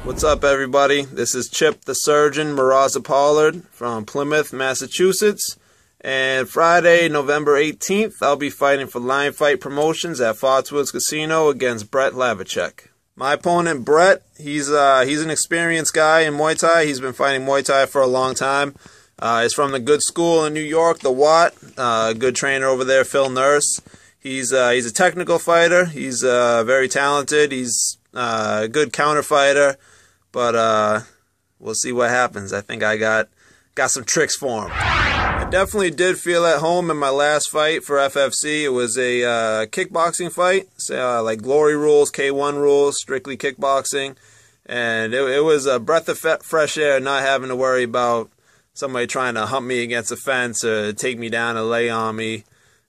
What's up, everybody? This is Chip the Surgeon Moraza-Pollard from Plymouth, Massachusetts. And Friday, November 18th, I'll be fighting for Lion Fight Promotions at Foxwoods Casino against Brett Hlavacek. My opponent, Brett, he's an experienced guy in Muay Thai. He's been fighting Muay Thai for a long time. He's from the good school in New York, the Watt. Good trainer over there, Phil Nurse. He's a technical fighter. He's very talented. He's a good counter fighter. But we'll see what happens. I think I got some tricks for him. I definitely did feel at home in my last fight for FFC. It was a kickboxing fight, so, like Glory rules, K1 rules, strictly kickboxing. And it was a breath of fresh air, not having to worry about somebody trying to hump me against a fence or take me down and lay on me.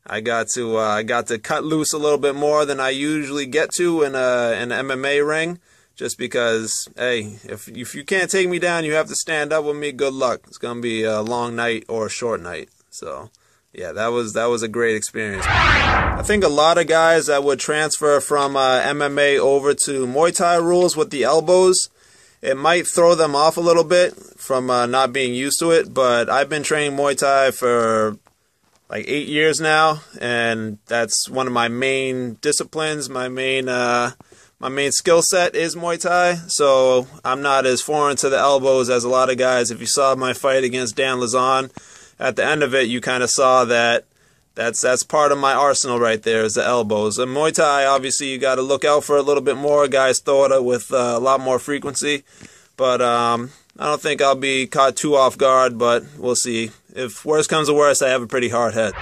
I got to cut loose a little bit more than I usually get to in an MMA ring. Just because, hey, if you can't take me down, you have to stand up with me. Good luck. It's gonna be a long night or a short night. So, yeah, that was a great experience. I think a lot of guys that would transfer from MMA over to Muay Thai rules with the elbows, it might throw them off a little bit from not being used to it. But I've been training Muay Thai for like 8 years now, and that's one of my main disciplines. My main skill set is Muay Thai, so I'm not as foreign to the elbows as a lot of guys. If you saw my fight against Dan Lazon, at the end of it, you kind of saw that that's part of my arsenal right there is the elbows. And Muay Thai, obviously, you got to look out for a little bit more. Guys throw it with a lot more frequency, but I don't think I'll be caught too off guard, but we'll see. If worse comes to worse, I have a pretty hard head.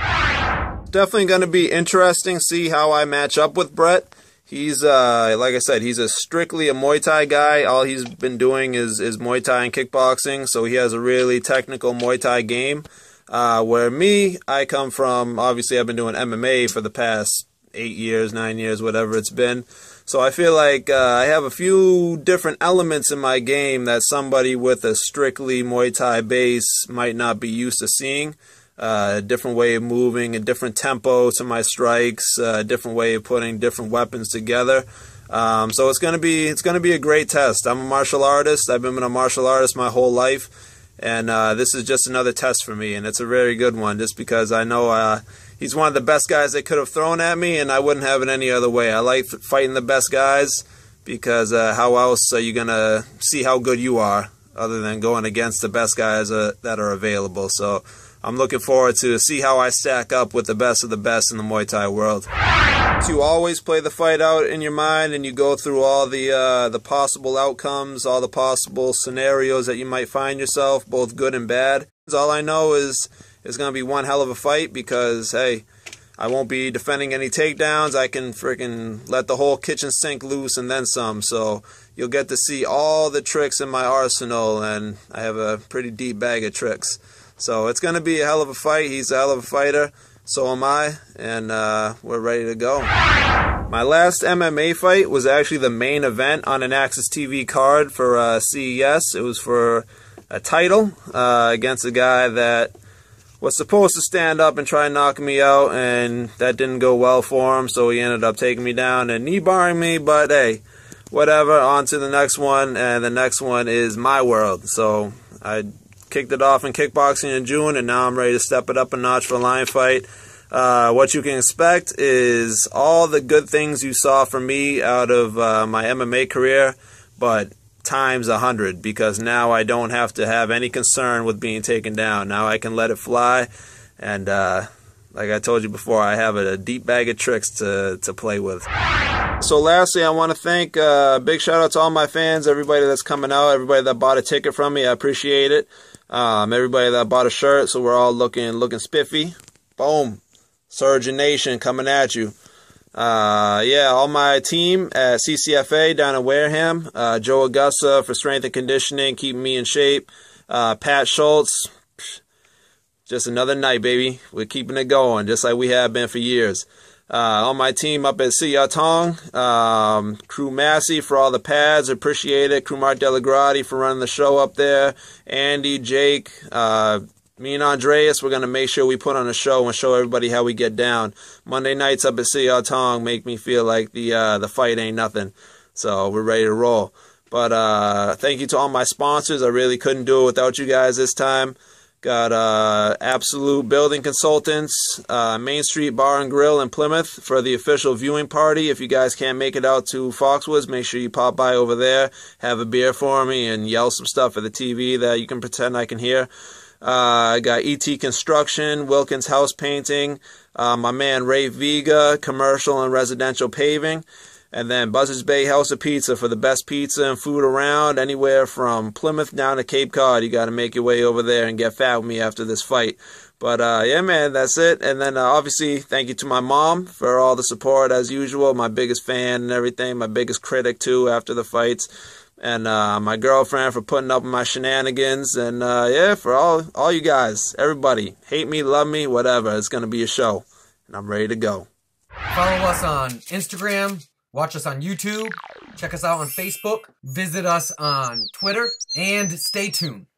Definitely going to be interesting to see how I match up with Brett. He's, like I said, he's strictly a Muay Thai guy. All he's been doing is Muay Thai and kickboxing, so he has a really technical Muay Thai game. Where me, I come from, obviously I've been doing MMA for the past 8 years, 9 years, whatever it's been. So I feel like I have a few different elements in my game that somebody with a strictly Muay Thai base might not be used to seeing. A different way of moving, a different tempo to my strikes, a different way of putting different weapons together. So it's gonna be a great test. I'm a martial artist. I've been a martial artist my whole life, and this is just another test for me, and it's a very good one. Just because I know he's one of the best guys they could have thrown at me, and I wouldn't have it any other way. I like fighting the best guys because how else are you gonna see how good you are other than going against the best guys that are available? So I'm looking forward to see how I stack up with the best of the best in the Muay Thai world. You always play the fight out in your mind, and you go through all the possible outcomes, all the possible scenarios that you might find yourself, both good and bad. All I know is it's going to be one hell of a fight because, hey, I won't be defending any takedowns. I can freaking let the whole kitchen sink loose and then some. So you'll get to see all the tricks in my arsenal, and I have a pretty deep bag of tricks. So it's going to be a hell of a fight. He's a hell of a fighter. So am I. And we're ready to go. My last MMA fight was actually the main event on an AXS Tv card for CES. It was for a title against a guy that was supposed to stand up and try and knock me out. And that didn't go well for him. So he ended up taking me down and knee barring me. But hey, whatever. On to the next one. And the next one is my world. So I kicked it off in kickboxing in June, and now I'm ready to step it up a notch for Lion Fight. What you can expect is all the good things you saw from me out of my MMA career, but times 100, because now I don't have to have any concern with being taken down. Now I can let it fly, and like I told you before, I have a deep bag of tricks to play with. So lastly, I want to thank big shout out to all my fans, everybody that's coming out, everybody that bought a ticket from me. I appreciate it. Everybody that bought a shirt, so we're all looking spiffy. Boom. Surgeon Nation coming at you. Yeah, all my team at CCFA down in Wareham. Joe Augusta for strength and conditioning, keeping me in shape. Pat Schultz, just another night, baby. We're keeping it going, just like we have been for years. On my team up at Siyatong, Crew Massey for all the pads, appreciate it. Crew Mark Delagrati for running the show up there. Andy, Jake, me and Andreas, we're going to make sure we put on a show and show everybody how we get down. Monday nights up at Siyatong make me feel like the fight ain't nothing. So we're ready to roll. But thank you to all my sponsors. I really couldn't do it without you guys this time. Got Absolute Building Consultants, Main Street Bar and Grill in Plymouth for the official viewing party. If you guys can't make it out to Foxwoods, make sure you pop by over there, have a beer for me, and yell some stuff at the TV that you can pretend I can hear. I got ET Construction, Wilkins House Painting, my man Ray Vega, Commercial and Residential Paving. And then Buzzards Bay House of Pizza for the best pizza and food around, anywhere from Plymouth down to Cape Cod. You got to make your way over there and get fat with me after this fight. But yeah, man, that's it. And then obviously, thank you to my mom for all the support as usual. My biggest fan and everything. My biggest critic too after the fights. And my girlfriend for putting up with my shenanigans. And yeah, for all you guys, everybody, hate me, love me, whatever. It's gonna be a show, and I'm ready to go. Follow us on Instagram. Watch us on YouTube, check us out on Facebook, visit us on Twitter, and stay tuned.